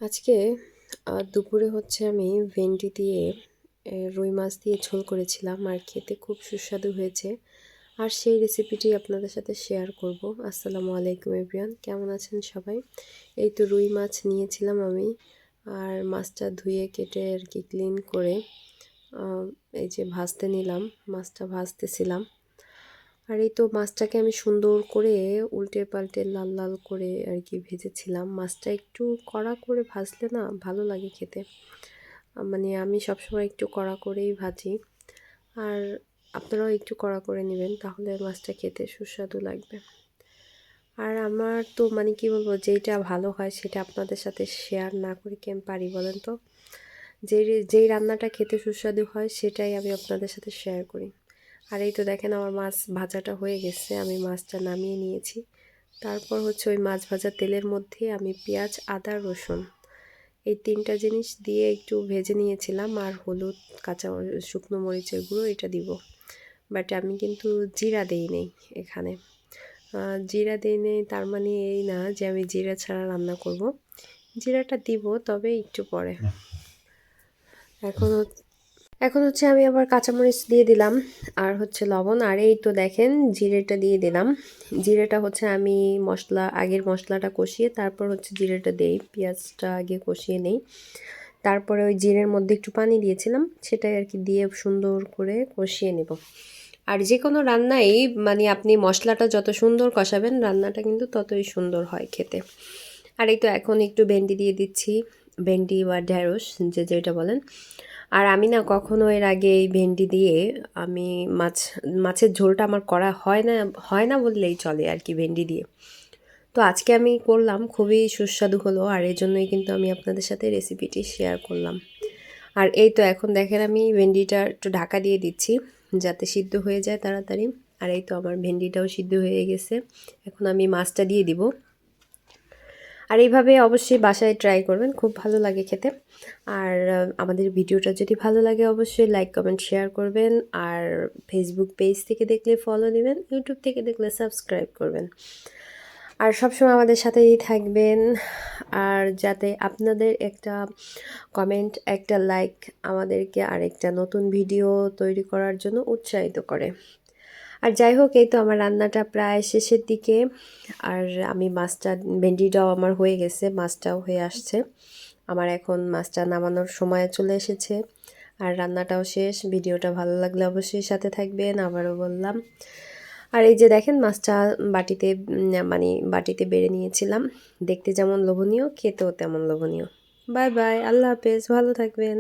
আজকে দুপুরে হচ্ছে আমি ভেন্ডি দিয়ে রুই মাছ দিয়ে ঝোল করেছিলাম আর খেতে খুব সুস্বাদু হয়েছে। আর সেই রেসিপিটি আপনাদের সাথে শেয়ার করব। আসসালামু আলাইকুম এভরিওয়ান, কেমন আছেন সবাই? এই তো রুই মাছ নিয়েছিলাম আমি, আর মাছটা ধুয়ে কেটে আর কি ক্লিন করে এই যে ভাজতে নিলাম, মাছটা ভাজতেছিলাম। আর এই তো মাছটাকে আমি সুন্দর করে উল্টে পাল্টে লাল লাল করে আর কি ভেজেছিলাম। মাছটা একটু কড়া করে ভাজলে না ভালো লাগে খেতে, মানে আমি সবসময় একটু কড়া করেই ভাজি। আর আপনারাও একটু কড়া করে নেবেন, তাহলে মাছটা খেতে সুস্বাদু লাগবে। আর আমার তো মানে কি বলবো, যেইটা ভালো হয় সেটা আপনাদের সাথে শেয়ার না করে কি আমি পারি বলেন তো? যেই রান্নাটা খেতে সুস্বাদু হয় সেটাই আমি আপনাদের সাথে শেয়ার করি। আর এই তো দেখেন আমার মাছ ভাজাটা হয়ে গেছে, আমি মাছটা নামিয়ে নিয়েছি। তারপর হচ্ছে ওই মাছ ভাজা তেলের মধ্যে আমি পেঁয়াজ, আদা, রসুন এই ৩টা জিনিস দিয়ে একটু ভেজে নিয়েছিলাম, আর হলুদ, শুকনো মরিচের গুঁড়ো এটা দিব। বাট আমি কিন্তু জিরা দেই নেই এখানে। জিরা দেই নেই তার মানে এই না যে আমি জিরা ছাড়া রান্না করব। জিরাটা দিব, তবে একটু পরে। এখন এখন হচ্ছে আমি আবার কাঁচামরিচ দিয়ে দিলাম, আর হচ্ছে লবণ, আর এই তো দেখেন জিরেটা দিয়ে দিলাম। জিরেটা হচ্ছে আমি আগের মশলাটা কষিয়ে তারপর হচ্ছে জিরেটা দেই, পেঁয়াজটা আগে কষিয়ে নেই, তারপরে ওই জিরের মধ্যে একটু পানি দিয়েছিলাম, সেটাই আর কি দিয়ে সুন্দর করে কষিয়ে নেব। আর যে কোনো রান্নাই মানে আপনি মশলাটা যত সুন্দর কষাবেন রান্নাটা কিন্তু ততই সুন্দর হয় খেতে। আর এই তো এখন একটু ভেন্ডি দিয়ে দিচ্ছি, ভেন্ডি বা ঢ্যাঁড়স যেটা বলেন। আর আমি না কখনো এর আগে এই ভেন্ডি দিয়ে আমি মাছের ঝোলটা আমার করা হয় না বললেই চলে আর কি, ভেন্ডি দিয়ে। তো আজকে আমি করলাম, খুবই সুস্বাদু হলো, আর এই জন্যই কিন্তু আমি আপনাদের সাথে রেসিপিটি শেয়ার করলাম। আর এই তো এখন দেখেন আমি ভেন্ডিটা একটু ঢাকা দিয়ে দিচ্ছি যাতে সিদ্ধ হয়ে যায় তাড়াতাড়ি। আর এই তো আমার ভেন্ডিটাও সিদ্ধ হয়ে গেছে, এখন আমি মাছটা দিয়ে দিব। আর এইভাবে অবশ্যই বাসায় ট্রাই করবেন, খুব ভালো লাগে খেতে। আর আমাদের ভিডিওটা যদি ভালো লাগে অবশ্যই লাইক, কমেন্ট, শেয়ার করবেন। আর ফেসবুক পেজ থেকে দেখলে ফলো দিবেন, ইউটিউব থেকে দেখলে সাবস্ক্রাইব করবেন। আর সবসময় আমাদের সাথেই থাকবেন। আর যাতে আপনাদের একটা কমেন্ট, একটা লাইক আমাদেরকে আরেকটা নতুন ভিডিও তৈরি করার জন্য উৎসাহিত করে। আর যাই হোক, এই তো আমার রান্নাটা প্রায় শেষের দিকে। আর আমি ভেন্ডিটাও আমার হয়ে গেছে, মাছটাও হয়ে আসছে। আমার এখন মাছটা নামানোর সময় চলে এসেছে, আর রান্নাটাও শেষ। ভিডিওটা ভালো লাগলে অবশ্যই সাথে থাকবেন, আবারও বললাম। আর এই যে দেখেন মাছটা বাটিতে বেড়ে নিয়েছিলাম, দেখতে যেমন লোভনীয় খেতেও তেমন লোভনীয়। বাই বাই, আল্লাহ হাফেজ, ভালো থাকবেন।